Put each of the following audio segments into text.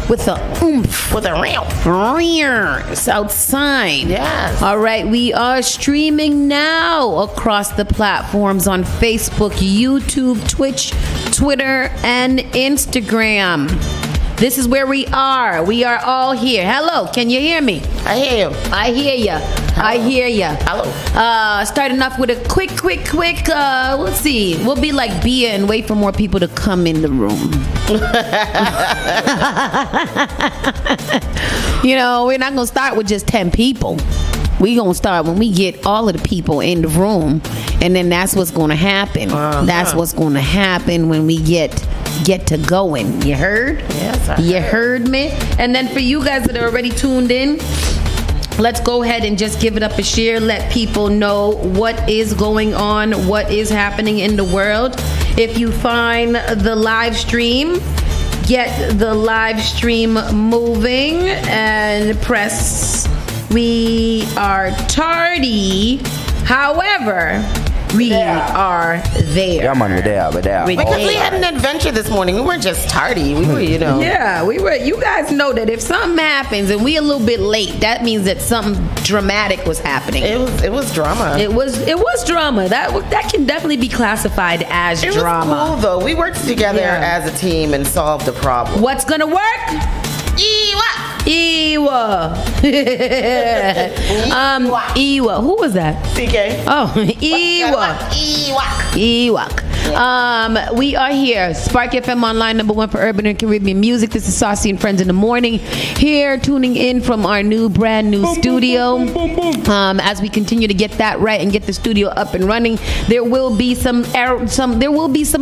with a oomph. With a real. It's outside. Yes. All right, we are streaming now across the platforms on Facebook, YouTube, Twitch, Twitter, and Instagram. This is where we are. We are all here. Hello, can you hear me? I hear you. I hear ya. I hear ya. Hello. Starting off with a quick. Let's see. We'll be like Bia and wait for more people to come in the room. You know, we're not gonna start with just 10 people. We gonna start when we get all of the people in the room, and then that's what's gonna happen. That's what's gonna happen when we get to going. You heard? Yes, I You heard me? And then for you guys that are already tuned in, let's go ahead and just give it up a share. Let people know what is going on, what is happening in the world. If you find the live stream, get the live stream moving and press we are tardy. However, we are there. Yeah, man, we're there. Because we had an adventure this morning. We weren't just tardy. We were, you know. Yeah, we were. You guys know that if something happens and we a little bit late, that means that something dramatic was happening. It was drama. It was drama. That can definitely be classified as drama. It was cool though. We worked together as a team and solved the problem. What's gonna work? Ewa. Ewa. Who was that? CK. Oh, Ewok. We are here. Spark FM Online, #1 for urban and Caribbean music. This is Saucy and Friends in the Morning. Here, tuning in from our brand new studio. As we continue to get that right and get the studio up and running, there will be some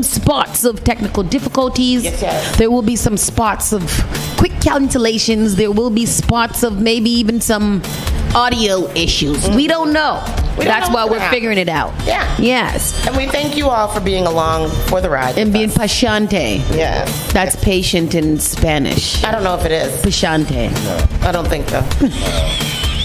spots of technical difficulties. Yes. There will be some spots of quick cancellations. There will be spots of maybe even some audio issues. We don't know. That's why we're figuring it out. Yeah. Yes. And we thank you all for being along for the ride. And being paciente. Yes. That's patient in Spanish. I don't know if it is. Paciente. I don't think so.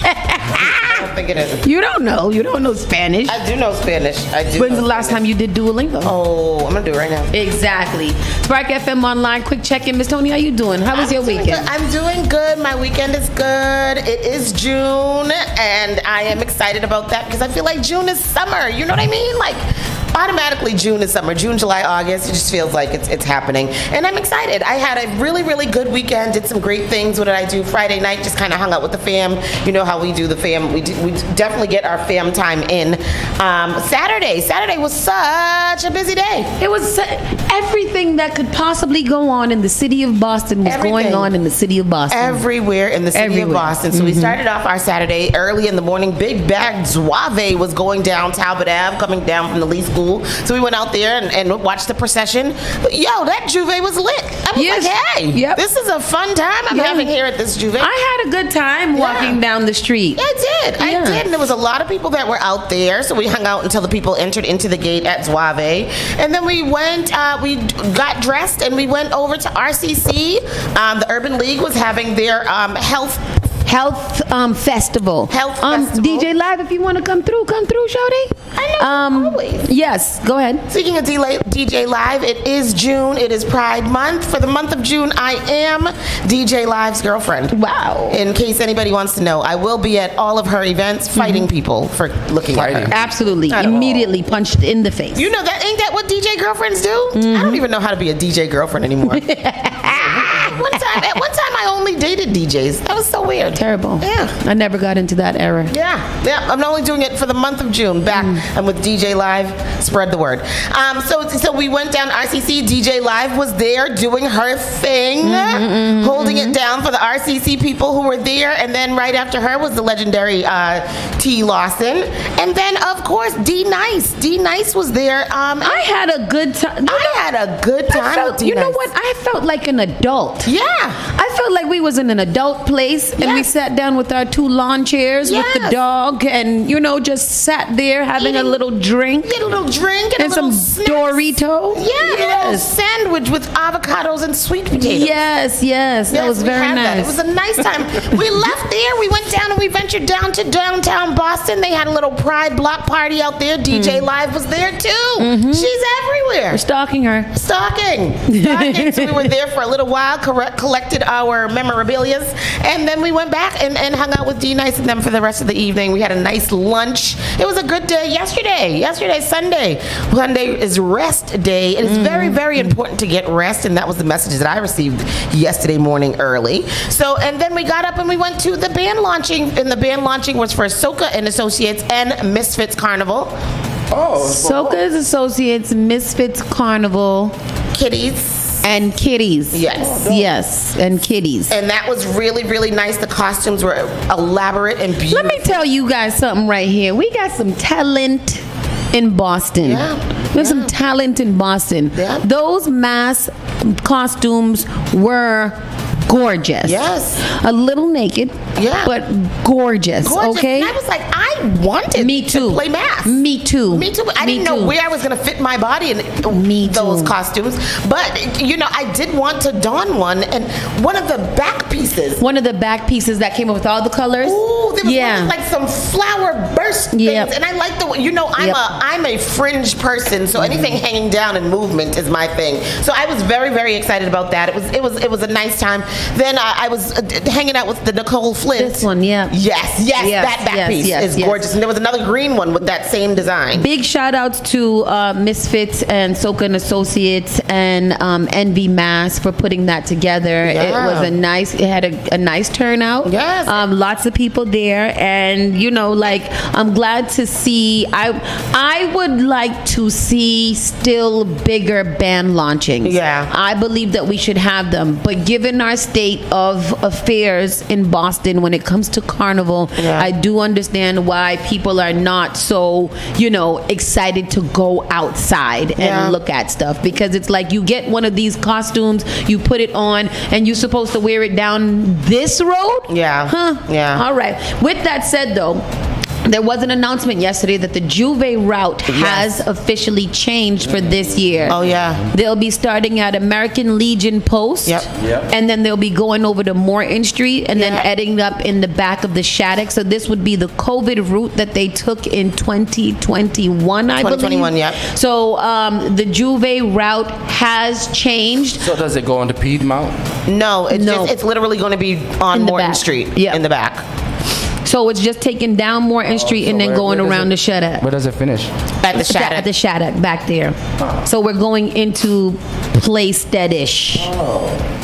I don't think it is. You don't know. You don't know Spanish. I do know Spanish. When's the last time you did Duolingo? Oh, I'm gonna do it right now. Exactly. Spark FM Online, quick check-in. Miss Tony, how you doing? How was your weekend? I'm doing good. My weekend is good. It is June, and I am excited about that because I feel like June is summer. You know what I mean? Like, automatically June is summer. June, July, August, it just feels like it's happening. And I'm excited. I had a really, really good weekend, did some great things. What did I do? Friday night, just kind of hung out with the fam. You know how we do the fam. We definitely get our fam time in. Saturday was such a busy day. It was everything that could possibly go on in the city of Boston was going on in the city of Boston. Everywhere in the city of Boston. So we started off our Saturday early in the morning. Big Bag Zouave was going down Talbot Ave, coming down from the Lee School. So we went out there and watched the procession. Yo, that Juve was lit. I was like, hey, this is a fun time I'm having here at this Juve. I had a good time walking down the street. I did. And there was a lot of people that were out there. So we hung out until the people entered into the gate at Zouave. And then we went, we got dressed and we went over to RCC. The Urban League was having their health festival. DJ Live, if you want to come through, shawty. I know, always. Yes, go ahead. Speaking of DJ Live, it is June. It is Pride Month. For the month of June, I am DJ Live's girlfriend. Wow. In case anybody wants to know, I will be at all of her events fighting people for looking at her. Absolutely. Immediately punched in the face. You know, ain't that what DJ girlfriends do? I don't even know how to be a DJ girlfriend anymore. At one time, I only dated DJs. That was so weird. Terrible. Yeah. I never got into that era. Yeah. I'm only doing it for the month of June. Back. I'm with DJ Live. Spread the word. So we went down RCC. DJ Live was there doing her thing, holding it down for the RCC people who were there. And then right after her was the legendary T. Lawson. And then, of course, D. Nice. D. Nice was there. I had a good time. I had a good time with D. You know what? I felt like an adult. Yeah. I felt like we was in an adult place and we sat down with our 2 lawn chairs with the dog and, just sat there having a little drink. Get a little drink and some Dorito. Yeah, a little sandwich with avocados and sweet potatoes. Yes. Yeah, was we very had that. nice. It was a nice time. We left there. We went down and we ventured down to downtown Boston. They had a little Pride block party out there. DJ Live was there too. She's everywhere. We're stalking her. Stalking. So we were there for a little while, collected our memorabilia, and then we went back and hung out with D Nice and them for the rest of the evening. We had a nice lunch. It was a good day yesterday. Sunday. Sunday is rest day. It is very, very important to get rest, and that was the message that I received yesterday morning early. So, and then we got up and we went to the band launching, and the band launching was for Soka and Associates and Misfits Carnival. Soka's Associates, Misfits Carnival, Kitties. and Kitties. Yes. And Kitties. And that was really, really nice. The costumes were elaborate and beautiful. Let me tell you guys something right here. We got some talent in Boston. There's some talent in Boston. Those mass costumes were gorgeous. Yes. A little naked, but gorgeous. Okay. And I was like, I wanted to play mass. Me too. I didn't know where I was going to fit my body in those costumes. But, you know, I did want to don one. And one of the back pieces. That came up with all the colors. Ooh, there was like some flower burst things. And I like the, you know, I'm a fringe person. So anything hanging down and movement is my thing. So I was very, very excited about that. It was a nice time. Then I was hanging out with the Nicole Flint. This one, Yes, that back piece is gorgeous. And there was another green one with that same design. Big shout outs to Misfits and Soka and Associates and Envy Mass for putting that together. It was it had a nice turnout. Yes. Lots of people there, and you know, like, I'm glad to see. I would like to see still bigger band launchings. I believe that we should have them, but given our state of affairs in Boston when it comes to Carnival, I do understand why people are not so, you know, excited to go outside and look at stuff, because it's like you get one of these costumes, you put it on, and you're supposed to wear it down this road? All right. With that said, though, there was an announcement yesterday that the Juve route has officially changed for this year. They'll be starting at American Legion Post, and then they'll be going over to Morton Street, and then ending up in the back of the Shattuck. So this would be the COVID route that they took in 2021, I believe. 2021, So the Juve route has changed. So does it go into Piedmont? No, it's literally going to be on Morton Street in the back. So it's just taking down Morton Street and then going around the Shattuck. Where does it finish? At the Shattuck. At the Shattuck, back there. So we're going into Playstead-ish.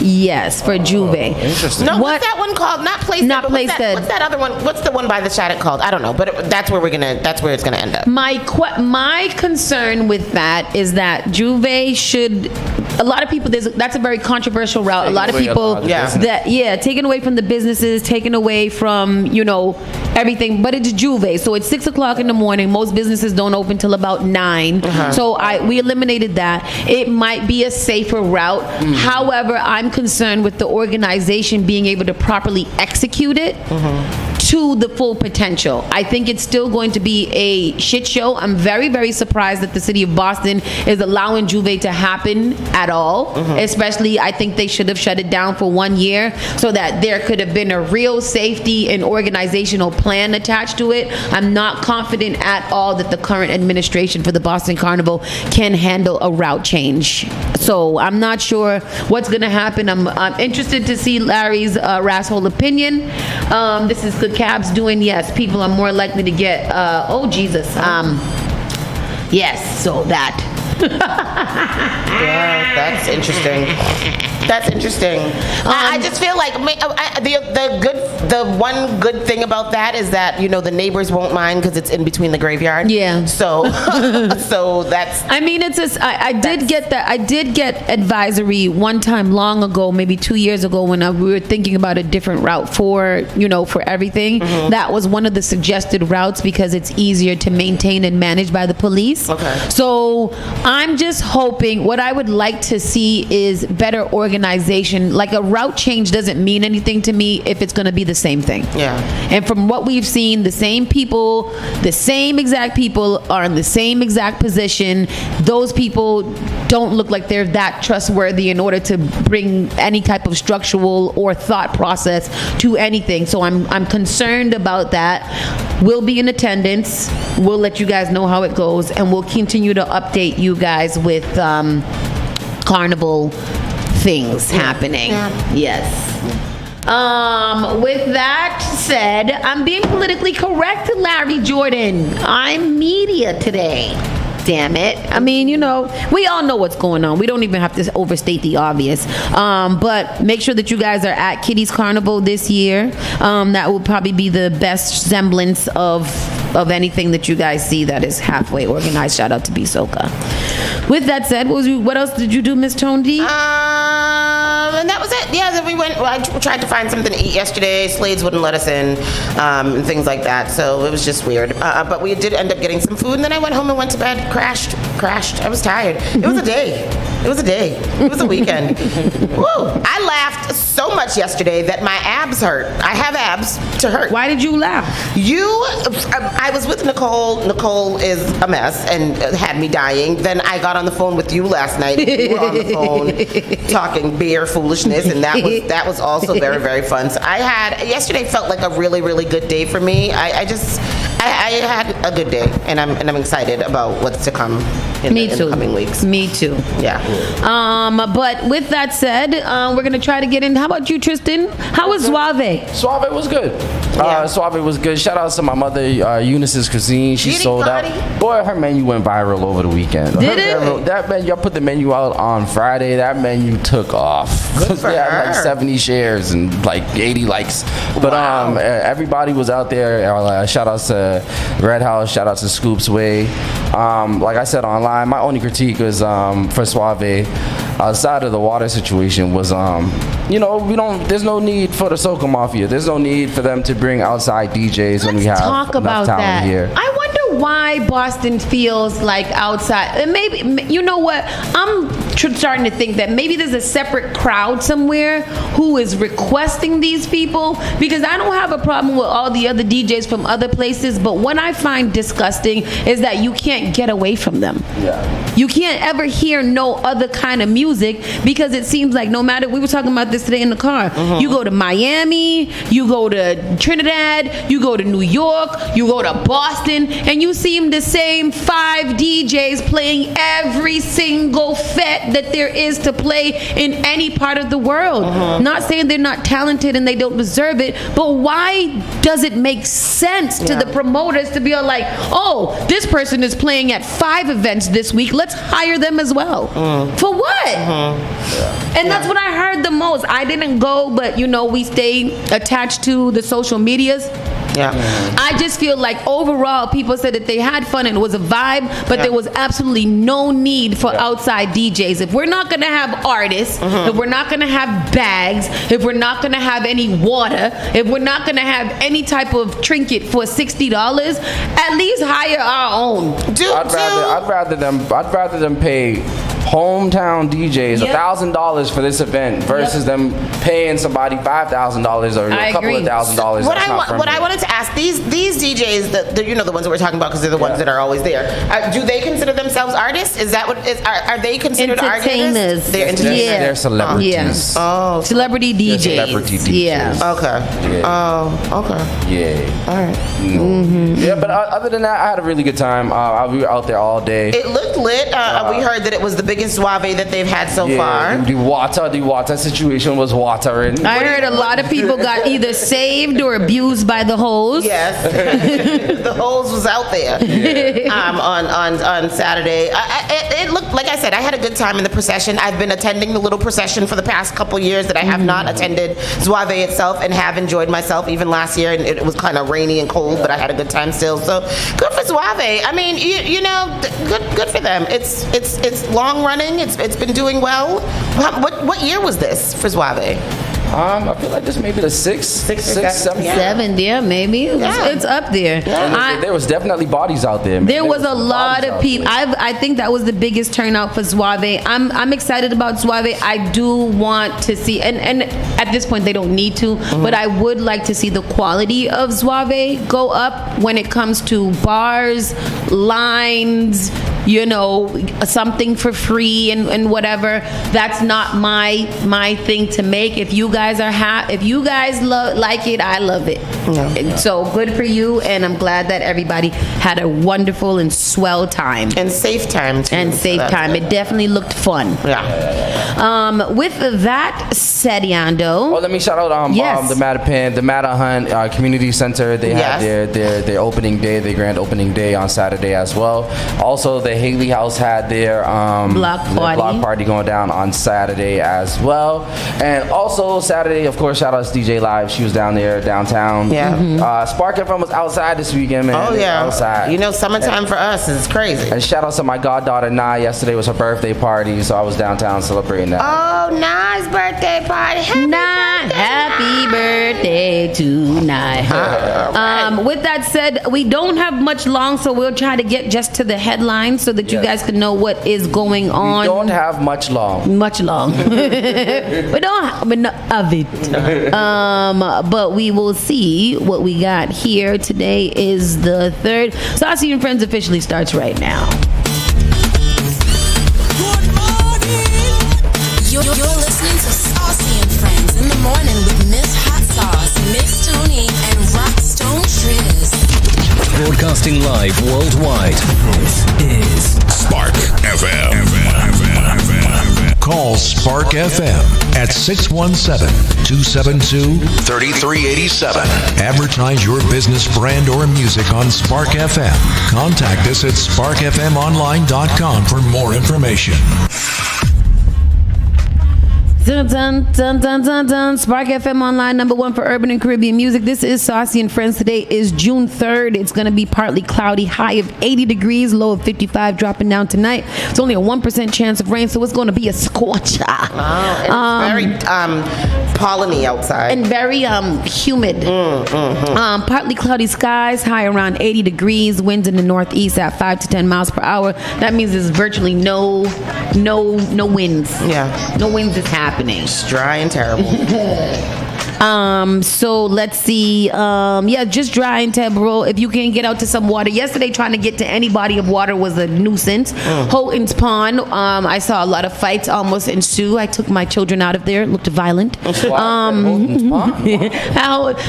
Yes, for Juve. Interesting. No, what's that one called? Not Playstead. Not Playstead. What's that other one? What's the one by the Shattuck called? I don't know, but that's where it's gonna end up. My concern with that is that Juve should. A lot of people. That's a very controversial route. A lot of people. Taken away from the businesses, taken away from, you know, everything, but it's Juve, so it's 6 o'clock in the morning. Most businesses don't open till about 9. So we eliminated that. It might be a safer route. However, I'm concerned with the organization being able to properly execute it to the full potential. I think it's still going to be a shit show. I'm very, very surprised that the city of Boston is allowing Juve to happen at all. Especially, I think they should have shut it down for 1 year so that there could have been a real safety and organizational plan attached to it. I'm not confident at all that the current administration for the Boston Carnival can handle a route change. So I'm not sure what's going to happen. I'm interested to see Larry's rasshole opinion. This is Good Cabs doing, yes, people are more likely to get, yes, so that. That's interesting. I just feel like the one good thing about that is that, you know, the neighbors won't mind because it's in between the graveyard. So that's. I mean, I did get that. I did get advisory one time long ago, maybe 2 years ago, when we were thinking about a different route for everything. That was one of the suggested routes because it's easier to maintain and manage by the police. So I'm just hoping, what I would like to see is better organization. Like, a route change doesn't mean anything to me if it's going to be the same thing. Yeah. And from what we've seen, the same people, the same exact people are in the same exact position. Those people don't look like they're that trustworthy in order to bring any type of structural or thought process to anything. So I'm concerned about that. We'll be in attendance. We'll let you guys know how it goes, and we'll continue to update you guys with carnival things happening. Yeah. Yes. With that said, I'm being politically correct, Larry Jordan. I'm media today. Damn it. I mean, you know, we all know what's going on. We don't even have to overstate the obvious. But make sure that you guys are at Kitty's Carnival this year. That will probably be the best semblance of anything that you guys see that is halfway organized. Shout out to B-Soca. With that said, what else did you do, Miss Tondi? And that was it. Yeah, then we went. Well, I tried to find something to eat yesterday. Slades wouldn't let us in, and things like that. So it was just weird. But we did end up getting some food, and then I went home and went to bed. Crashed. I was tired. It was a day. It was a weekend. Woo! I laughed so much yesterday that my abs hurt. I have abs to hurt. Why did you laugh? I was with Nicole. Nicole is a mess and had me dying. Then I got on the phone with you last night. You were on the phone talking beer foolishness, and that was also very, very fun. So yesterday felt like a really, really good day for me. I had a good day, and I'm excited about what's to come in the coming weeks. Me too. Yeah. But with that said, we're gonna try to get in. How about you, Tristan? How was Suave? Suave was good. Yeah. Suave was good. Shout out to my mother, Eunice's Cuisine. She sold out. Boy, her menu went viral over the weekend. Did it? That menu, I put the menu out on Friday. That menu took off. Good for her. Like 70 shares and like 80 likes. But Wow. everybody was out there. Shout out to Red House. Shout out to Scoops Way. Like I said online, my only critique was for Suave, outside of the water situation, was there's no need for the Soca Mafia. There's no need for them to bring outside DJs when we have talk enough about talent that. here. I wonder why Boston feels like outside. And maybe, you know what? I'm starting to think that maybe there's a separate crowd somewhere who is requesting these people, because I don't have a problem with all the other DJs from other places, but what I find disgusting is that you can't get away from them. Yeah. You can't ever hear no other kind of music, because it seems like no matter, we were talking about this today in the car, you go to Miami, you go to Trinidad, you go to New York, you go to Boston, and you see the same 5 DJs playing every single fet that there is to play in any part of the world. Not saying they're not talented and they don't deserve it, but why does it make sense to the promoters to be like, oh, this person is playing at 5 events this week, let's hire them as well? For what? And that's what I heard the most. I didn't go, but we stay attached to the social medias. Yeah. I just feel like overall people said that they had fun and it was a vibe, but there was absolutely no need for outside DJs. If we're not going to have artists, if we're not going to have bags, if we're not going to have any water, if we're not going to have any type of trinket for $60, at least hire our own. I'd rather them pay hometown DJs $1,000 for this event versus them paying somebody $5,000 or a couple of $1,000. What I wanted to ask, these DJs, the ones that we're talking about, because they're the ones that are always there. Do they consider themselves artists? Is that what? Are they considered entertainers? Artists? They're entertainers. Yeah. They're celebrities. Oh, Celebrity DJs. Celebrity DJs. Yeah. okay. Yeah. Oh, okay. Yeah. All right. Yeah, but other than that, I had a really good time. We were out there all day. It looked lit. We heard that it was the biggest Suave that they've had so far. The water situation was watering. I heard a lot of people got either saved or abused by the hose. Yes, the hose was out there on Saturday. It looked, like I said, I had a good time in the procession. I've been attending the little procession for the past couple years that I have not attended Suave itself, and have enjoyed myself even last year, and it was kind of rainy and cold, but I had a good time still. So good for Suave. I mean, good for them. It's long running. It's been doing well. What year was this for Suave? I feel like this may be the sixth, seventh. Yeah. 7, yeah, maybe. It's up there. And there was definitely bodies out there. Man. There was a some lot bodies of out people. there. I think that was the biggest turnout for Suave. I'm excited about Suave. I do want to see, and at this point they don't need to, but I would like to see the quality of Suave go up when it comes to bars, lines, something for free and whatever. That's not my thing to make. If you guys are if you guys like it, I love it. Yeah. So good for you, and I'm glad that everybody had a wonderful and swell time. And safe time, too. And safe time. It definitely looked fun. Yeah. With that said, Yando. Oh, let me shout out Yes. the Mattapan, the Mattapan Community Center. They had their opening day, their grand opening day on Saturday as well. Also, the Haley House had their block party going down on Saturday as well. And also Saturday, of course, shout out to DJ Live. She was down there downtown. Yeah. Spark FM was outside this weekend, man. Oh, yeah. Outside. Summertime for us is crazy. And shout out to my goddaughter, Nye. Yesterday was her birthday party, so I was downtown celebrating that. Oh, nice birthday party. Happy birthday tonight. With that said, we don't have much long, so we'll try to get just to the headlines so that you guys can know what is going on. We don't have much long. We don't have enough of it. But we will see what we got here. Today is the 3rd. Saucy and Friends officially starts right now. Good morning. You're listening to Saucy and Friends in the morning with Miss Hot Sauce, Miss Tony, and Rockstone Triz. Broadcasting live worldwide. This is Spark FM. Call Spark FM at 617-272-3387. Advertise your business, brand, or music on Spark FM. Contact us at sparkfmonline.com for more information. Dun, dun, dun, dun, dun, dun. Spark FM Online, #1 for urban and Caribbean music. This is Saucy and Friends. Today is June 3rd. It's going to be partly cloudy, high of 80 degrees, low of 55, dropping down tonight. It's only a 1% chance of rain, so it's going to be a scorcher. And it's very polleny outside. And very humid. Partly cloudy skies, high around 80 degrees, winds in the northeast at 5 to 10 miles per hour. That means there's virtually no winds. Yeah. No winds is happening. It's dry and terrible. So let's see. Just dry and terrible. If you can get out to some water. Yesterday, trying to get to any body of water was a nuisance. Houghton's Pond. I saw a lot of fights almost ensue. I took my children out of there. It looked violent. Houghton's Pond?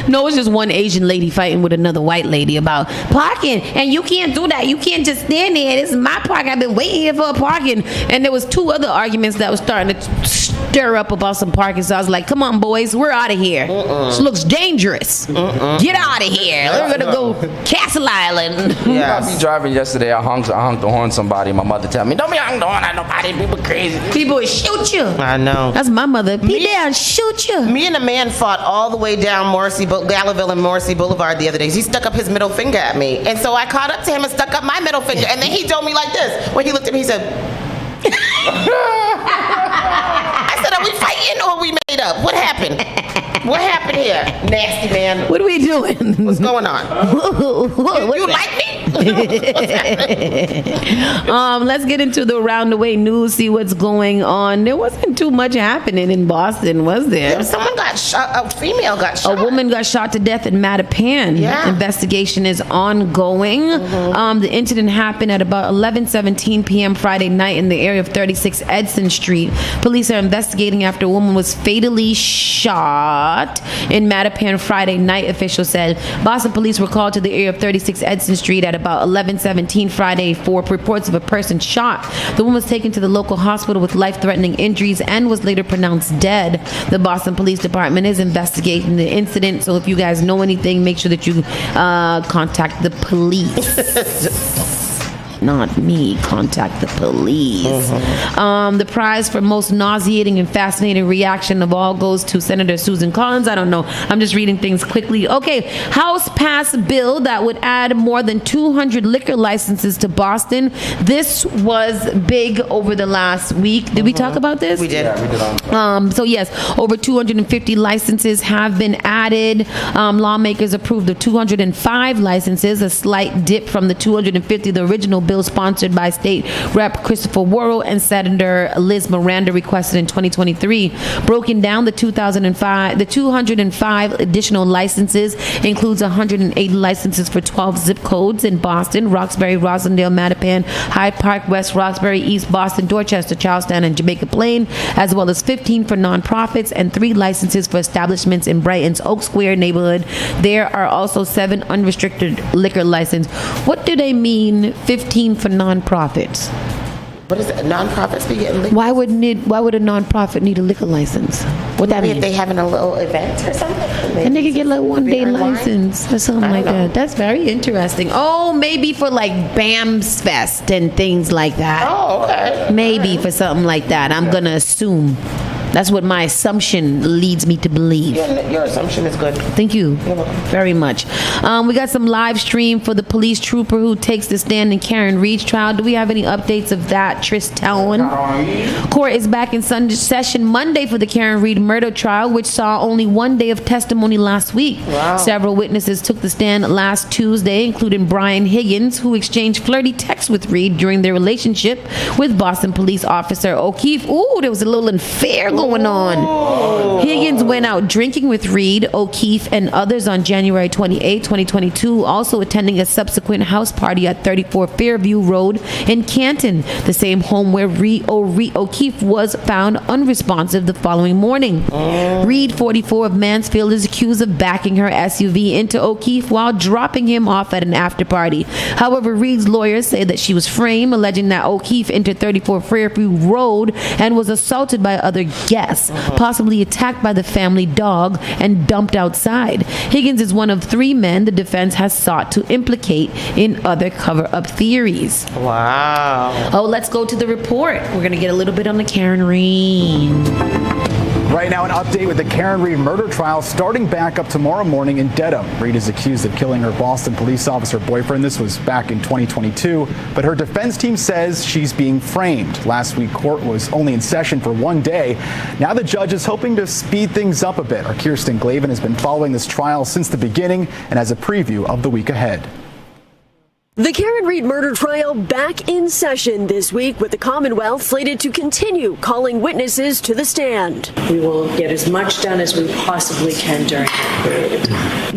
No, it was just one Asian lady fighting with another white lady about parking. And you can't do that. You can't just stand there. This is my park. I've been waiting here for a parking. And there was 2 other arguments that was starting to stir up about some parking. So I was like, come on, boys. We're out of here. This looks dangerous. Get out of here. We're going to go Castle Island. I be driving yesterday. I honked the horn somebody. My mother tell me, don't be honking the horn at nobody. People crazy. People will shoot you. I know. That's my mother. Be there and shoot you. Me and a man fought all the way down Gallaville and Morrissey Boulevard the other day. He stuck up his middle finger at me. And so I caught up to him and stuck up my middle finger. And then he told me like this. When he looked at me, he said, I said, are we fighting or are we made up? What happened? What happened here? Nasty man. What are we doing? What's going on? You like me? Let's get into the around the way news, see what's going on. There wasn't too much happening in Boston, was there? Someone got shot. A female got shot. A woman got shot to death in Mattapan. Yeah. Investigation is ongoing. The incident happened at about 11:17 p.m. Friday night in the area of 36 Edson Street. Police are investigating after a woman was fatally shot in Mattapan Friday night, officials said. Boston police were called to the area of 36 Edson Street at about 11:17 Friday for reports of a person shot. The woman was taken to the local hospital with life-threatening injuries and was later pronounced dead. The Boston Police Department is investigating the incident, so if you guys know anything, make sure that you contact the police. Not me. Contact the police. The prize for most nauseating and fascinating reaction of all goes to Senator Susan Collins. I don't know. I'm just reading things quickly. Okay. House passed a bill that would add more than 200 liquor licenses to Boston. This was big over the last week. Did we talk about this? We did. Yeah, we did on. So yes, over 250 licenses have been added. Lawmakers approved of 205 licenses, a slight dip from the 250, the original bill sponsored by State Rep. Christopher Worrell and Senator Liz Miranda requested in 2023. Broken down, the 205 additional licenses includes 180 licenses for 12 zip codes in Boston: Roxbury, Rosendale, Mattapan, Hyde Park, West Roxbury, East Boston, Dorchester, Charlestown, and Jamaica Plain, as well as 15 for nonprofits and 3 licenses for establishments in Brighton's Oak Square neighborhood. There are also 7 unrestricted liquor licenses. What do they mean, 15 for nonprofits? What is it? Nonprofits be getting liquor? Why would a nonprofit need a liquor license? What that Maybe mean? if they having a little event or something. And they could get like one day online? license or something I like don't know. that. That's very interesting. Oh, maybe for like BAMS Fest and things like that. Oh, okay. Maybe for something like that. I'm going to assume. That's what my assumption leads me to believe. Your assumption is good. Thank you You're welcome. very much. We got some live stream for the police trooper who takes the stand in Karen Reed's trial. Do we have any updates of that, Tristan? Court is back in session Monday for the Karen Reed murder trial, which saw only one day of testimony last week. Wow. Several witnesses took the stand last Tuesday, including Brian Higgins, who exchanged flirty texts with Reed during their relationship with Boston police officer O'Keefe. Ooh, there was a little affair going on. Higgins went out drinking with Reed, O'Keefe, and others on January 28, 2022, also attending a subsequent house party at 34 Fairview Road in Canton, the same home where O'Keefe was found unresponsive the following morning. Reed, 44, of Mansfield, is accused of backing her SUV into O'Keefe while dropping him off at an after party. However, Reed's lawyers say that she was framed, alleging that O'Keefe entered 34 Fairview Road and was assaulted by other guests, possibly attacked by the family dog, and dumped outside. Higgins is one of 3 men the defense has sought to implicate in other cover-up theories. Wow. Oh, let's go to the report. We're going to get a little bit on the Karen Reed. Right now, an update with the Karen Reed murder trial starting back up tomorrow morning in Dedham. Reed is accused of killing her Boston police officer boyfriend. This was back in 2022, but her defense team says she's being framed. Last week, court was only in session for 1 day. Now the judge is hoping to speed things up a bit. Our Kirsten Glavin has been following this trial since the beginning and has a preview of the week ahead. The Karen Reed murder trial back in session this week, with the Commonwealth slated to continue calling witnesses to the stand. We will get as much done as we possibly can during that period.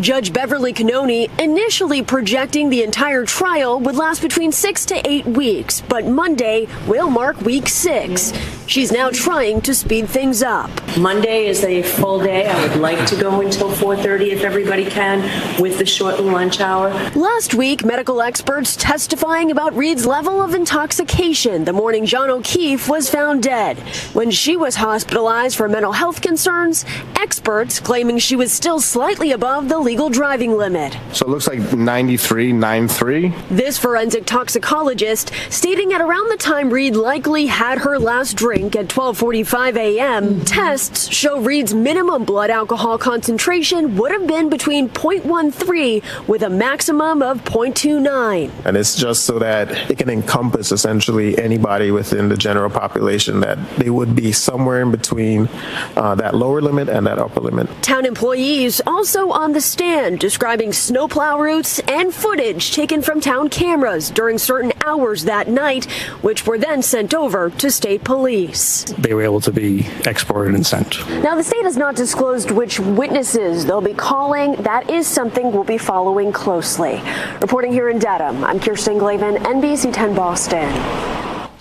Judge Beverly Cannoni initially projecting the entire trial would last between 6 to 8 weeks, but Monday will mark week 6. She's now trying to speed things up. Monday is a full day. I would like to go until 4:30 if everybody can, with the shortened lunch hour. Last week, medical experts testifying about Reed's level of intoxication the morning John O'Keefe was found dead. When she was hospitalized for mental health concerns, experts claiming she was still slightly above the legal driving limit. So it looks like 93.93. This forensic toxicologist stating at around the time Reed likely had her last drink at 12:45 a.m., tests show Reed's minimum blood alcohol concentration would have been between 0.13 with a maximum of 0.29. And it's just so that it can encompass essentially anybody within the general population, that they would be somewhere in between that lower limit and that upper limit. Town employees also on the stand describing snowplow routes and footage taken from town cameras during certain hours that night, which were then sent over to state police. They were able to be exported and sent. Now, the state has not disclosed which witnesses they'll be calling. That is something we'll be following closely. Reporting here in Dedham, I'm Kirsten Glavin, NBC 10 Boston.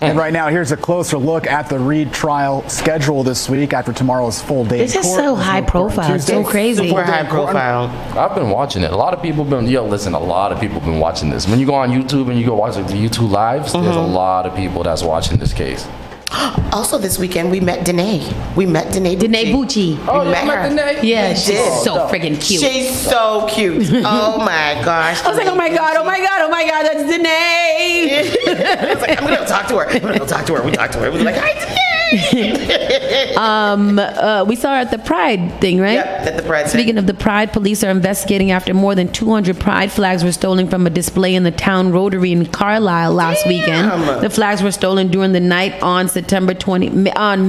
And right now, here's a closer look at the Reed trial schedule this week after tomorrow's full day. This is so high profile, so crazy. Super high profile. I've been watching it. A lot of people a lot of people been watching this. When you go on YouTube and you go watch like the YouTube lives, there's a lot of people that's watching this case. Also, this weekend we met Danae. We met Danae Bucci. Oh, we you met her. Danae? Yeah, We she's did. so freaking cute. She's so cute. Oh my gosh. I was like, oh my God, that's Danae. I was like, I'm gonna go talk to her. We talked to her. We were like, hi Danae. We saw her at the Pride thing, right? Yep, at the Pride Speaking thing. of the Pride, police are investigating after more than 200 Pride flags were stolen from a display in the town Rotary in Carlisle last weekend. The flags were stolen during the night on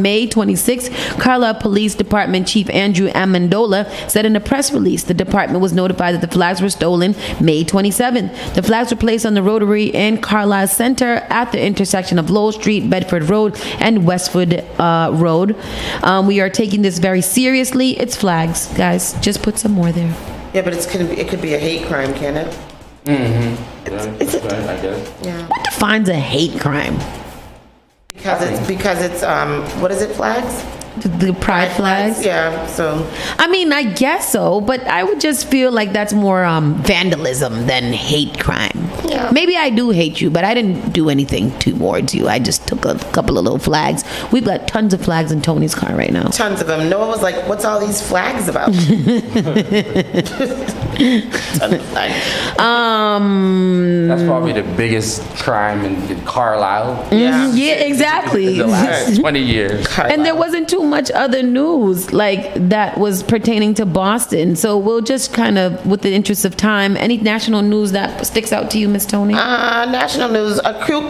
May 26. Carlisle Police Department Chief Andrew Amendola said in a press release the department was notified that the flags were stolen May 27. The flags were placed on the Rotary in Carlisle Center at the intersection of Lowell Street, Bedford Road, and Westwood Road. We are taking this very seriously. It's flags, guys. Just put some more there. Yeah, but it could be a hate crime, can it? Mm-hmm. Is it? I guess. Yeah. What defines a hate crime? Because it's what is it, flags? The pride flags? Yeah, so. I mean, I guess so, but I would just feel like that's more vandalism than hate crime. Yeah. Maybe I do hate you, but I didn't do anything towards you. I just took a couple of little flags. We've got tons of flags in Tony's car right now. Tons of them. Noah was like, what's all these flags about? That's probably the biggest crime in Carlisle. Yeah. Yeah, exactly. In the last 20 years. And there wasn't too much other news like that was pertaining to Boston. So we'll just kind of, with the interest of time, any national news that sticks out to you, Miss Tony? National news.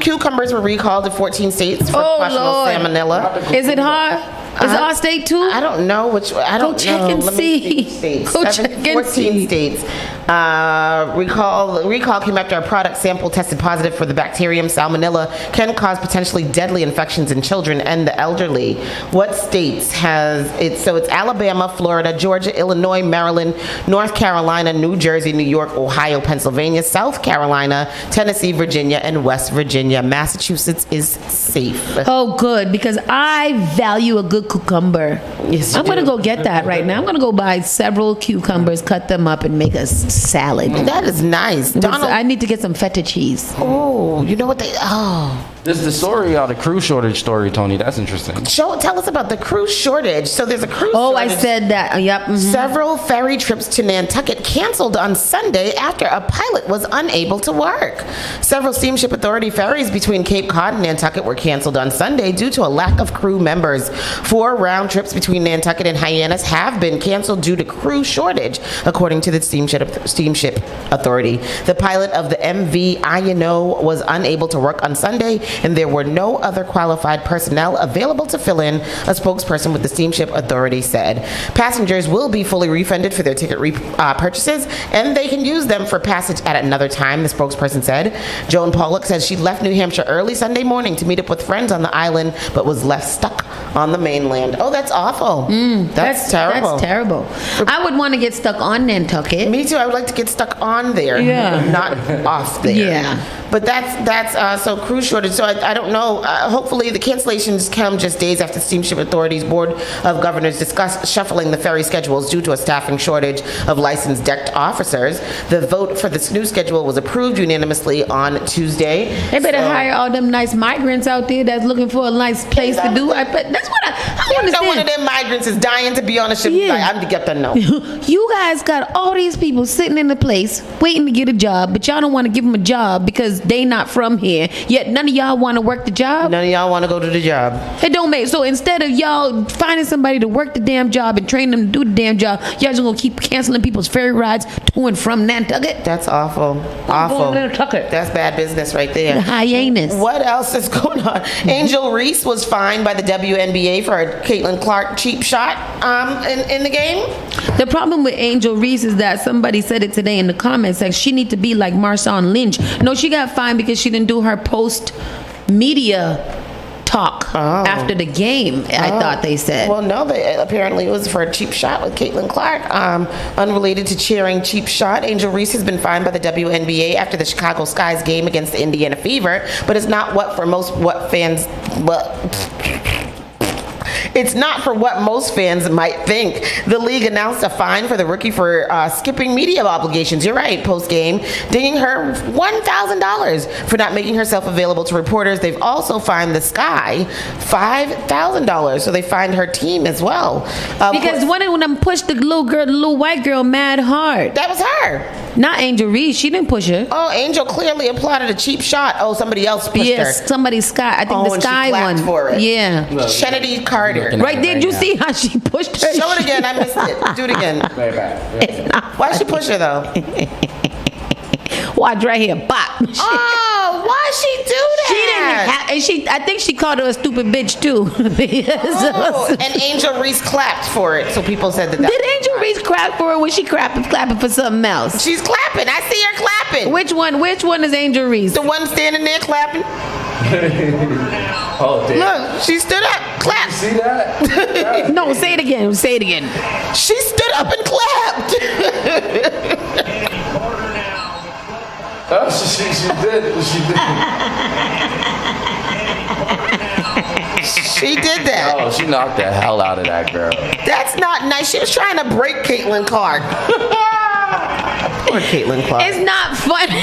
Cucumbers were recalled in 14 states for questionable Lord. salmonella. Is it hard? Is our state too? I don't know which. I don't Go check know. and Let see. me see. States. Go check and 14 see. states. Recall came after a product sample tested positive for the bacterium salmonella can cause potentially deadly infections in children and the elderly. What states has it? So it's Alabama, Florida, Georgia, Illinois, Maryland, North Carolina, New Jersey, New York, Ohio, Pennsylvania, South Carolina, Tennessee, Virginia, and West Virginia. Massachusetts is safe. Oh, good, because I value a good cucumber. Yes, you I'm going to do. go get that right now. I'm going to go buy several cucumbers, cut them up, and make a salad. That is nice. Donald. I need to get some feta cheese. Oh, you know what they? Oh. This is the story, the crew shortage story, Tony. That's interesting. Tell us about the cruise shortage. So there's a cruise Oh, shortage. I said that. Yep. Mhm. Several ferry trips to Nantucket canceled on Sunday after a pilot was unable to work. Several Steamship Authority ferries between Cape Cod and Nantucket were canceled on Sunday due to a lack of crew members. 4 round trips between Nantucket and Hyannis have been canceled due to crew shortage, according to the Steamship Authority. The pilot of the MV INO was unable to work on Sunday, and there were no other qualified personnel available to fill in, a spokesperson with the Steamship Authority said. Passengers will be fully refunded for their ticket purchases, and they can use them for passage at another time, the spokesperson said. Joan Pollock says she left New Hampshire early Sunday morning to meet up with friends on the island, but was left stuck on the mainland. Oh, that's awful. That's terrible. That's terrible. I would want to get stuck on Nantucket. Me too. I would like to get stuck on there, Yeah. not off there. Yeah. But that's so cruise shortage. So I don't know. Hopefully the cancellations come just days after Steamship Authority's Board of Governors discussed shuffling the ferry schedules due to a staffing shortage of licensed decked officers. The vote for this new schedule was approved unanimously on Tuesday. They better hire all them nice migrants out there that's looking for a nice place to do. That's what I You understand. know one of them migrants is dying to be on a ship. Yeah. Like, I'm to get that no. You guys got all these people sitting in the place waiting to get a job, but y'all don't want to give them a job because they not from here. Yet none of y'all want to work the job. None of y'all want to go to the job. It don't make so. Instead of y'all finding somebody to work the damn job and train them to do the damn job, y'all just gonna keep canceling people's ferry rides to and from Nantucket. That's awful. Awful. Going to Nantucket. That's bad business right there. The hyenas. What else is going on? Angel Reese was fined by the WNBA for a Caitlin Clark cheap shot in the game. The problem with Angel Reese is that somebody said it today in the comments section. She need to be like Marshawn Lynch. No, she got fined because she didn't do her post media talk after the game. I thought they said. Well, no, apparently it was for a cheap shot with Caitlin Clark. Unrelated to cheering cheap shot, Angel Reese has been fined by the WNBA after the Chicago Sky's game against the Indiana Fever, but it's not It's not for what most fans might think. The league announced a fine for the rookie for skipping media obligations. You're right, post-game, dinging her $1,000 for not making herself available to reporters. They've also fined the Sky $5,000, so they fined her team as well. Because one of them pushed the little white girl mad hard. That was her. Not Angel Reese. She didn't push her. Oh, Angel clearly applauded a cheap shot. Oh, somebody else pushed her. Yes, somebody Sky. I think the and Sky she clapped one. for it. Yeah. Kennedy Carter. Right there, did you see how she pushed her? Show it again. I missed it. Do it again. Why'd she push her though? Watch right here. Bop. Oh, why'd she do that? She didn't have, and I think she called her a stupid bitch too. And Angel Reese clapped for it, so people said that. Did Angel Reese clap for her? Was she clapping for something else? She's clapping. I see her clapping. Which one? Which one is Angel Reese? The one standing there clapping. Oh, damn. Look, she stood up, clapped. See that? No, say it again. Say it again. She stood up and clapped. Oh, she did. She did that. Oh, she knocked the hell out of that girl. That's not nice. She was trying to break Caitlin Clark. Poor Caitlin Clark. It's not funny.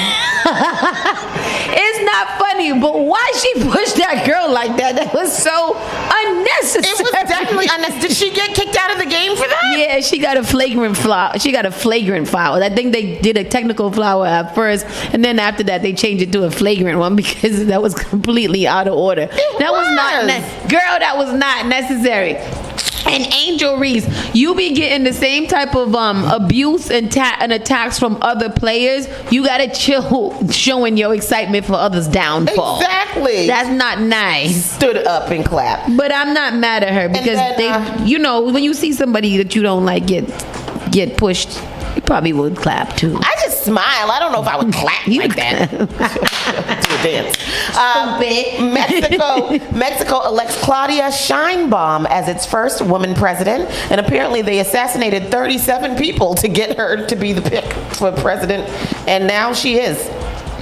It's not funny, but why she pushed that girl like that? That was so unnecessary. It was definitely unnecessary. Did she get kicked out of the game for that? Yeah, she got a flagrant foul. I think they did a technical foul at first, and then after that they changed it to a flagrant one because that was completely out of order. That was not necessary. And Angel Reese, you be getting the same type of abuse and attacks from other players. You gotta chill showing your excitement for others' downfall. Exactly. That's not nice. Stood up and clapped. But I'm not mad at her because when you see somebody that you don't like get pushed, you probably would clap too. I just smile. I don't know if I would clap like that. Do a dance. Mexico elects Claudia Sheinbaum as its first woman president, and apparently they assassinated 37 people to get her to be the pick for president, and now she is.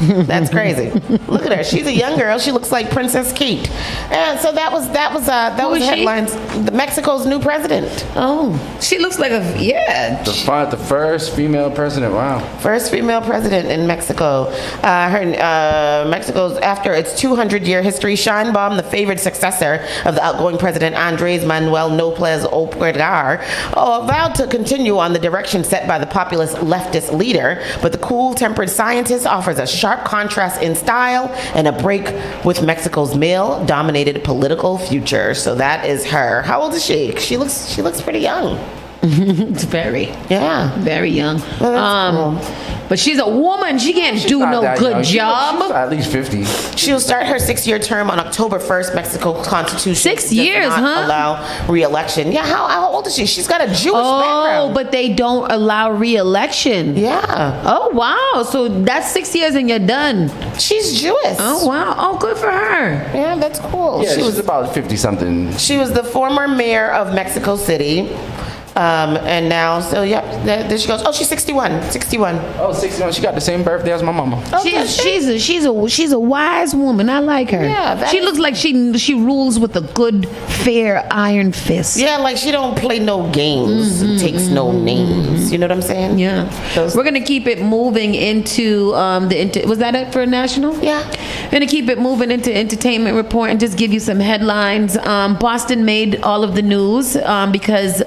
That's crazy. Look at her. She's a young girl. She looks like Princess Kate. And so that was headlines. Mexico's new president. Oh, she looks like The first female president. Wow. First female president in Mexico. Mexico's after its 200-year history, Sheinbaum, the favored successor of the outgoing president Andrés Manuel López Obrador, vowed to continue on the direction set by the populist leftist leader. But the cool-tempered scientist offers a sharp contrast in style and a break with Mexico's male-dominated political future. So that is her. How old is she? She looks pretty young. It's very young. Well, but she's a woman. She can't do no good job. She's at least 50. She'll start her 6-year term on October 1st. Mexico's constitution 6 years, does not allow re-election. Yeah, how old is she? She's got a Jewish background. Oh, but they don't allow re-election. Yeah. Oh, wow. So that's 6 years and you're done. She's Jewish. Oh, wow. Oh, good for her. Yeah, that's cool. Yeah, she was about 50-something. She was the former mayor of Mexico City. And now, there she goes. Oh, she's 61. 61. Oh, 61. She got the same birthday as my mama. She's a wise woman. I like her. Yeah, she looks like she rules with a good, fair iron fist. Yeah, like she don't play no games. Takes no names. You know what I'm saying? Yeah. We're gonna keep it moving into was that it for national? Yeah. We're gonna keep it moving into entertainment report and just give you some headlines. Boston made all of the news because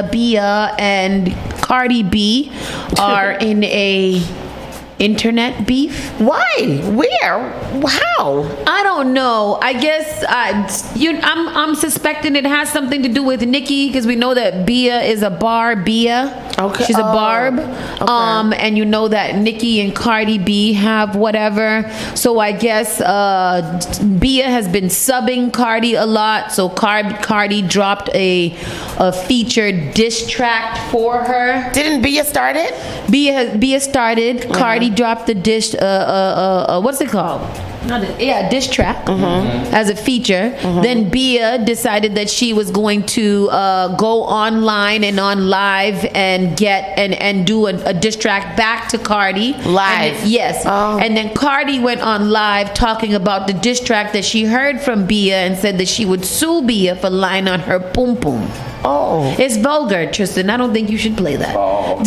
Bia and Cardi B are in a internet beef. Why? Where? How? I don't know. I guess I'm suspecting it has something to do with Nicki because we know that Bia is a Bia. Okay. She's a barb. Okay. And you know that Nicki and Cardi B have whatever. So I guess Bia has been subbing Cardi a lot. So Cardi dropped a featured diss track for her. Didn't Bia start it? Bia started. Cardi dropped the dish. What's it called? Diss track as a feature. Then Bia decided that she was going to go online and on live and get and do a diss track back to Cardi live. Yes. And then Cardi went on live talking about the diss track that she heard from Bia and said that she would sue Bia for lying on her pum pum. Oh. It's vulgar, Tristan. I don't think you should play that. Oh.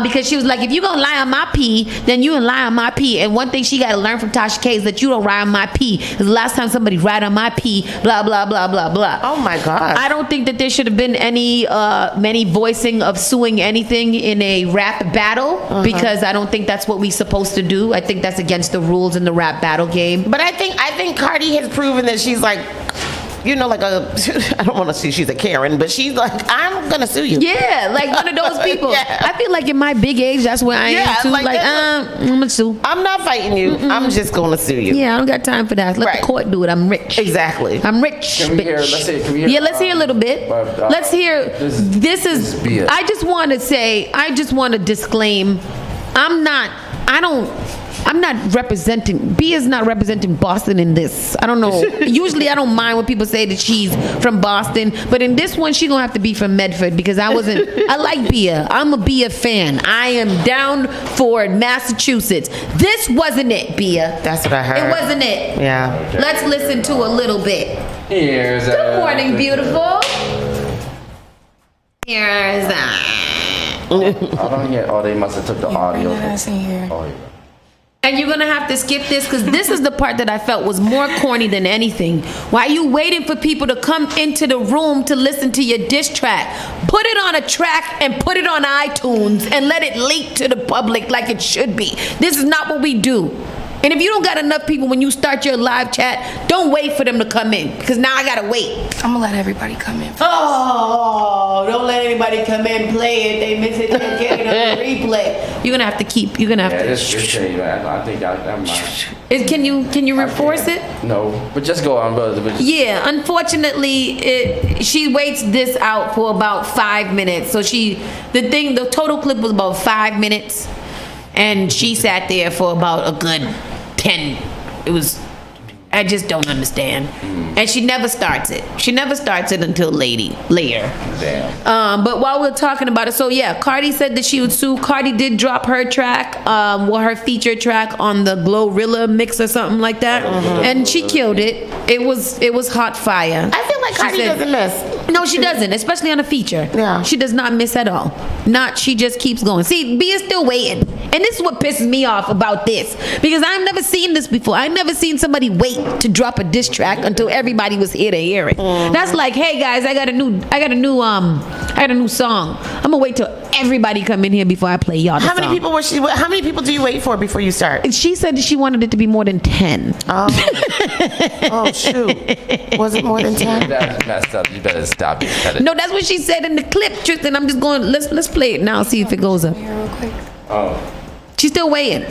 Because she was like, if you gonna lie on my pee, then you can lie on my pee. And one thing she gotta learn from Tasha K is that you don't lie on my pee. Because the last time somebody lied on my pee, blah, blah, blah, blah, blah. Oh my God. I don't think that there should have been any voicing of suing anything in a rap battle, because I don't think that's what we're supposed to do. I think that's against the rules in the rap battle game. But I think Cardi has proven that she's like, you know, like I don't want to say she's a Karen, but she's like, I'm gonna sue you. Yeah, like one of those people. Yeah. I feel like in my big age, that's where I am too. Like, I'm gonna sue. I'm not fighting you. I'm just gonna sue you. Yeah, I don't got time for that. Let the court do it. I'm rich. Exactly. I'm rich. Can we hear, bitch. hear, yeah, let's hear a little bit. Let's hear. This is. Bia. I just want to disclaim. I'm not representing, Bia's not representing Boston in this. I don't know. Usually I don't mind when people say that she's from Boston, but in this one, she's going to have to be from Medford because I like Bia. I'm a Bia fan. I am down for Massachusetts. This wasn't it, Bia. That's what I heard. It wasn't it. Yeah. Let's listen to a little bit. Here's Good morning, beautiful. Here's I don't hear. Oh, they must have took the audio. Oh, yeah. And you're gonna have to skip this because this is the part that I felt was more corny than anything. Why are you waiting for people to come into the room to listen to your diss track? Put it on a track and put it on iTunes and let it leak to the public like it should be. This is not what we do. And if you don't got enough people when you start your live chat, don't wait for them to come in because now I gotta wait. I'm gonna let everybody come in. Oh, don't let anybody come in, play it. They miss it, they get it on the replay. You're gonna have to keep. You're gonna have to. I think I'm not. Can you reinforce it? No, but just go on, brother. Yeah, unfortunately, she waits this out for about 5 minutes. So the total clip was about 5 minutes, and she sat there for about a good 10. I just don't understand. And she never starts it. She never starts it until later. Damn. But while we're talking about it, so yeah, Cardi said that she would sue. Cardi did drop her track, her feature track on the Glorilla mix or something like that, and she killed it. It was hot fire. I feel like Cardi doesn't miss. No, she doesn't, especially on a feature. Yeah. She does not miss at all. She just keeps going. See, Bia's still waiting. And this is what pisses me off about this. Because I've never seen this before. I've never seen somebody wait to drop a diss track until everybody was here to hear it. That's like, hey guys, I got a new song. I'm gonna wait till everybody come in here before I play y'all the How many song. How many people do you wait for before you start? She said that she wanted it to be more than 10. Oh shoot. Was it more than 10? That's messed up. You better stop it. No, that's what she said in the clip, Tristan. I'm just going, let's play it now, see if it goes up. Here real quick. Oh. She's still waiting.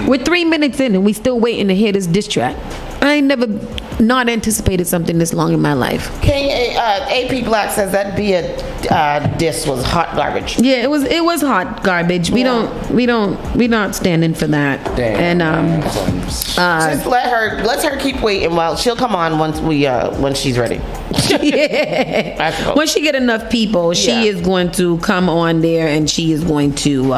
We're 3 minutes in and we still waiting to hear this diss track. I ain't never not anticipated something this long in my life. King AP Black says that diss was hot garbage. Yeah, it was hot garbage. We're not standing for that. Damn. And just let her keep waiting while she'll come on when she's ready. Yeah. When she get enough people, she is going to come on there and she is going to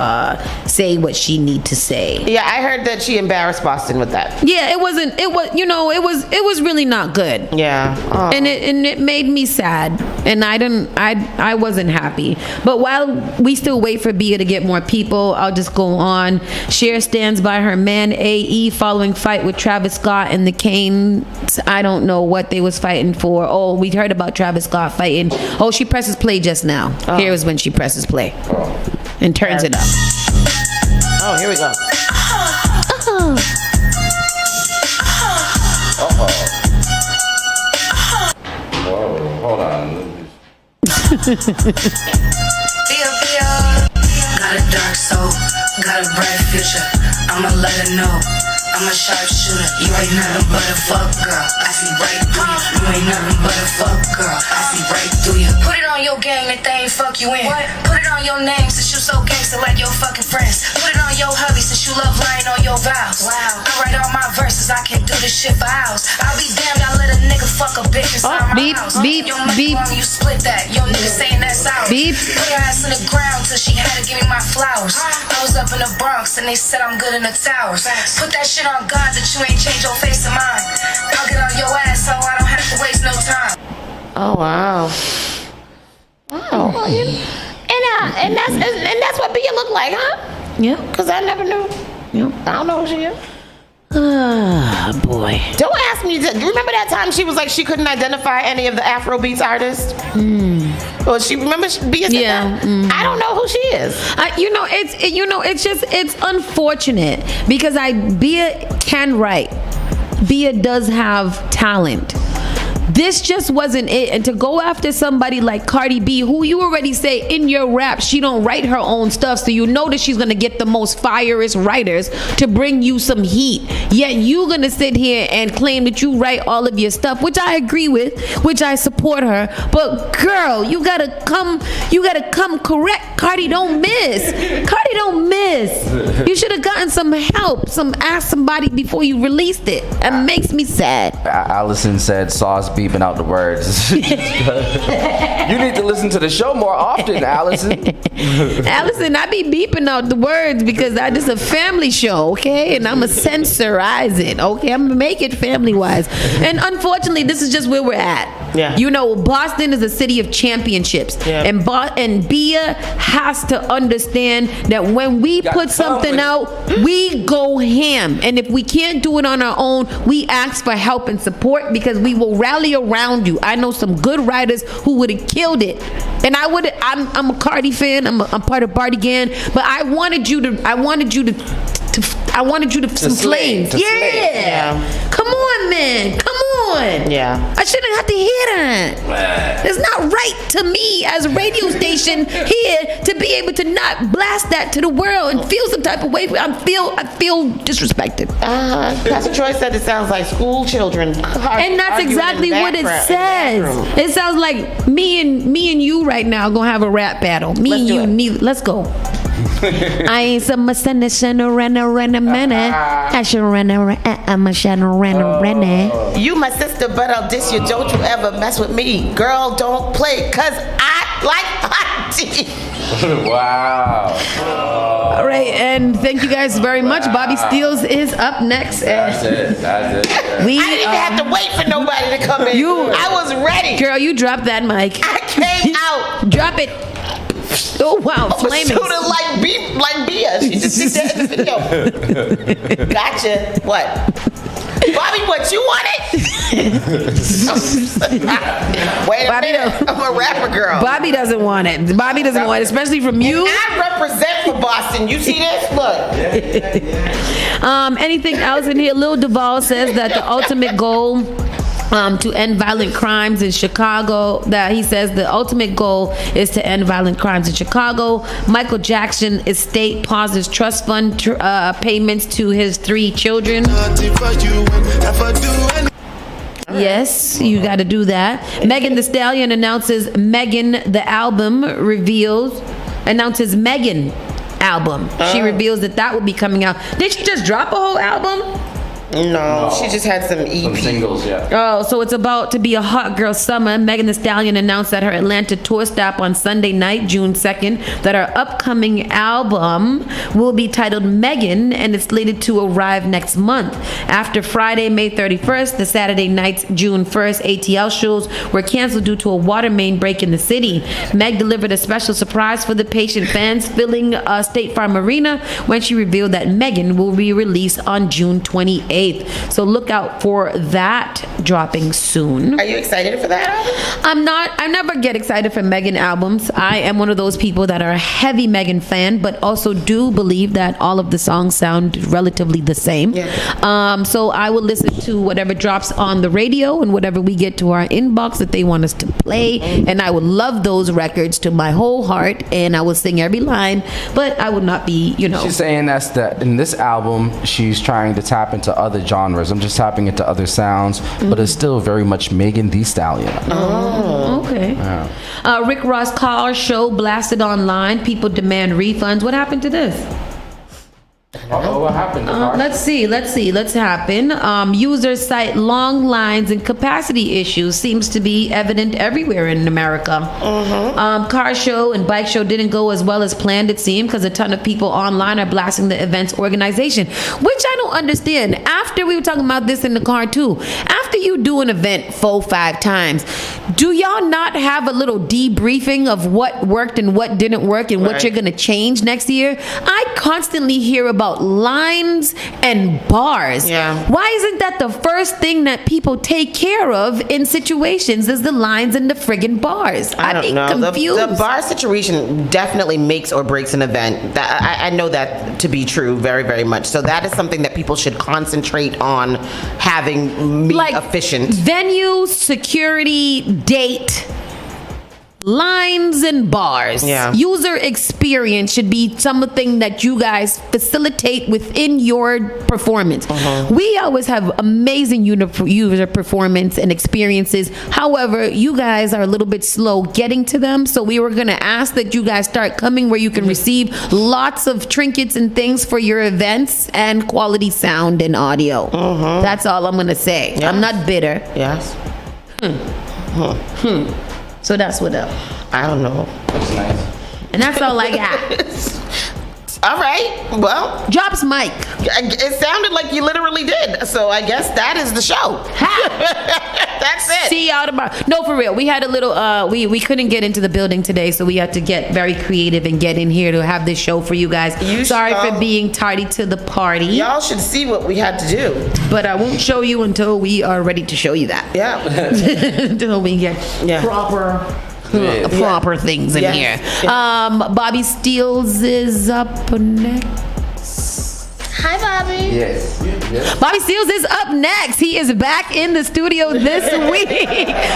say what she need to say. Yeah, I heard that she embarrassed Boston with that. Yeah, it was really not good. Yeah. Oh. And it made me sad. And I wasn't happy. But while we still wait for Bia to get more people, I'll just go on. Cher stands by her man AE following fight with Travis Scott and the Canes. I don't know what they was fighting for. Oh, we heard about Travis Scott fighting. Oh, she presses play just now. Oh. Here is when she presses play and turns it up. Oh, here we go. Whoa, hold on. Got a dark soul, got a bright future. I'ma let her know. I'm a sharpshooter. You ain't nothing but a fuck girl. I see right through you. You ain't nothing but a fuck girl. I see right through you. Put it on your gang that they ain't fuck you in. What? Put it on your name since you so gangster like your fucking friends. Put it on your hubby since you love lying on your vows. Wow. I write all my verses. I can do this shit for hours. I'll be damned. I let a nigga fuck a bitch inside my house. Beep, Your beep. money you split that. Your nigga saying that's ours. Beep. Put her ass in the ground till she had to give me my flowers. I was up in the Bronx and they said I'm good in the towers. Put that shit on God that you ain't change your face of mine. I'll get on your ass so I don't have to waste no time. Oh wow. Oh, well, and that's what Bia look like, huh? Yeah. Because I never knew. Yeah. I don't know who she is. Ah, boy. Don't ask me. Remember that time she was like she couldn't identify any of the Afrobeats artists? Well, she remember Bia said that? I don't know who she is. It's unfortunate because Bia can write. Bia does have talent. This just wasn't it. And to go after somebody like Cardi B, who you already say in your rap, she don't write her own stuff, so you know that she's gonna get the most fireest writers to bring you some heat. Yet you gonna sit here and claim that you write all of your stuff, which I agree with, which I support her. But girl, you gotta come correct. Cardi don't miss. Cardi don't miss. You should have gotten some help, ask somebody before you released it. It makes me sad. Allison said Sauce beeping out the words. You need to listen to the show more often, Allison. Allison, I be beeping out the words because this is a family show, okay? And I'm going to censorize it, okay? I'm going to make it family-wise. And unfortunately, this is just where we're at. Yeah. You know, Boston is a city of championships. Yeah. And Bia has to understand that when we put something out, we go ham. And if we can't do it on our own, we ask for help and support because we will rally around you. I know some good writers who would have killed it. And I'm a Cardi fan. I'm part of Barty Gan, but I wanted you to some flames. Yeah. Come on, man. Come on. Yeah. I shouldn't have to hear that. It's not right to me as a radio station here to be able to not blast that to the world and feel some type of way. I feel disrespected. Pastor Troy said it sounds like school children. And that's exactly what it says. It sounds like me and you right now gonna have a rap battle. Let's go. I ain't some I should You my sister, but I'll diss you. Don't you ever mess with me. Girl, don't play, cause I like hot tea. Wow. All right, and thank you guys very much. Bobby Steels is up next. That's it. I didn't even have to wait for nobody to come in. I was ready. Girl, you dropped that mic. I came out. Drop it. Oh wow, flaming. Shooter like Bia. She just did that in the video. Gotcha. What? Bobby, what you wanted? Wait a minute. I'm a rapper girl. Bobby doesn't want it. Bobby doesn't want it, especially from you. And I represent for Boston. You see this? Look. Anything else in here? Lil Duval says that the ultimate goal to end violent crimes in Chicago, that he says the ultimate goal is to end violent crimes in Chicago. Michael Jackson estate pauses trust fund payments to his 3 children. Yes, you got to do that. Megan Thee Stallion announces Megan the album, announces Megan album. She reveals that will be coming out. Did she just drop a whole album? No, she just had some EP. Some singles, yeah. Oh, so it's about to be a hot girl summer. Megan Thee Stallion announced at her Atlanta tour stop on Sunday night, June 2nd, that her upcoming album will be titled Megan and it's slated to arrive next month. After Friday, May 31st, the Saturday night's June 1st ATL shows were canceled due to a water main break in the city. Meg delivered a special surprise for the patient fans filling State Farm Arena when she revealed that Megan will be released on June 28th. So look out for that dropping soon. Are you excited for that album? I never get excited for Megan albums. I am one of those people that are a heavy Megan fan, but also do believe that all of the songs sound relatively the same. Yeah. So I will listen to whatever drops on the radio and whatever we get to our inbox that they want us to play. And I would love those records to my whole heart, and I will sing every line, but I would not be, She's saying that in this album, she's trying to tap into other genres. I'm just tapping into other sounds, but it's still very much Megan Thee Stallion. Oh, okay. Yeah. Rick Ross car show blasted online. People demand refunds. What happened to this? What happened? Let's see. Let's happen. Users cite long lines and capacity issues. Seems to be evident everywhere in America. Car show and bike show didn't go as well as planned, it seemed, because a ton of people online are blasting the event's organization, which I don't understand. After we were talking about this in the car too, after you do an event 4-5 times, do y'all not have a little debriefing of what worked and what didn't work and what you're gonna change next year? I constantly hear about lines and bars. Why isn't that the first thing that people take care of in situations is the lines and the friggin' bars? I don't know. The bar situation definitely makes or breaks an event. I know that to be true very, very much. So that is something that people should concentrate on having efficient. Venue, security, date, lines and bars. User experience should be something that you guys facilitate within your performance. We always have amazing user performance and experiences. However, you guys are a little bit slow getting to them, so we were going to ask that you guys start coming where you can receive lots of trinkets and things for your events and quality sound and audio. That's all I'm going to say. I'm not bitter. So that's what up. I don't know. That's nice. And that's all I got. All right. Well, drops mic. It sounded like you literally did. So I guess that is the show. That's it. See y'all tomorrow. No, for real. We had a little. We couldn't get into the building today, so we had to get very creative and get in here to have this show for you guys. Sorry for being tardy to the party. Y'all should see what we had to do. But I won't show you until we are ready to show you that. Until we get proper things in here. Bobby Steels is up next. Hi, Bobby. Yes. Bobby Steels is up next. He is back in the studio this week.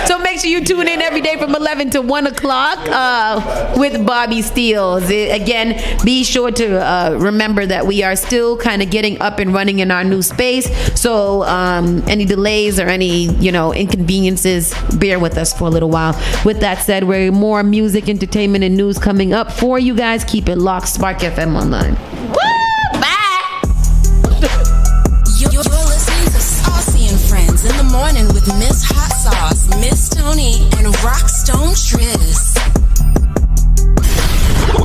So make sure you tune in every day from 11 to 1 o'clock with Bobby Steels. Again, be sure to remember that we are still kind of getting up and running in our new space. So any delays or any, inconveniences, bear with us for a little while. With that said, we're more music, entertainment, and news coming up for you guys. Keep it locked. Spark FM Online. You're listening to Saucy and Friends in the morning with Miss Hot Sauce, Miss Tony, and Rockstone Triz.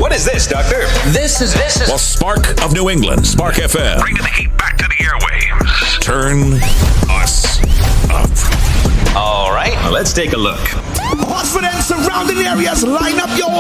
What is this, Doctor? This is the Spark of New England, Spark FM. Bringing the heat back to the airwaves. Turn us up. All right, let's take a look. Watch for them surrounding areas. Line up your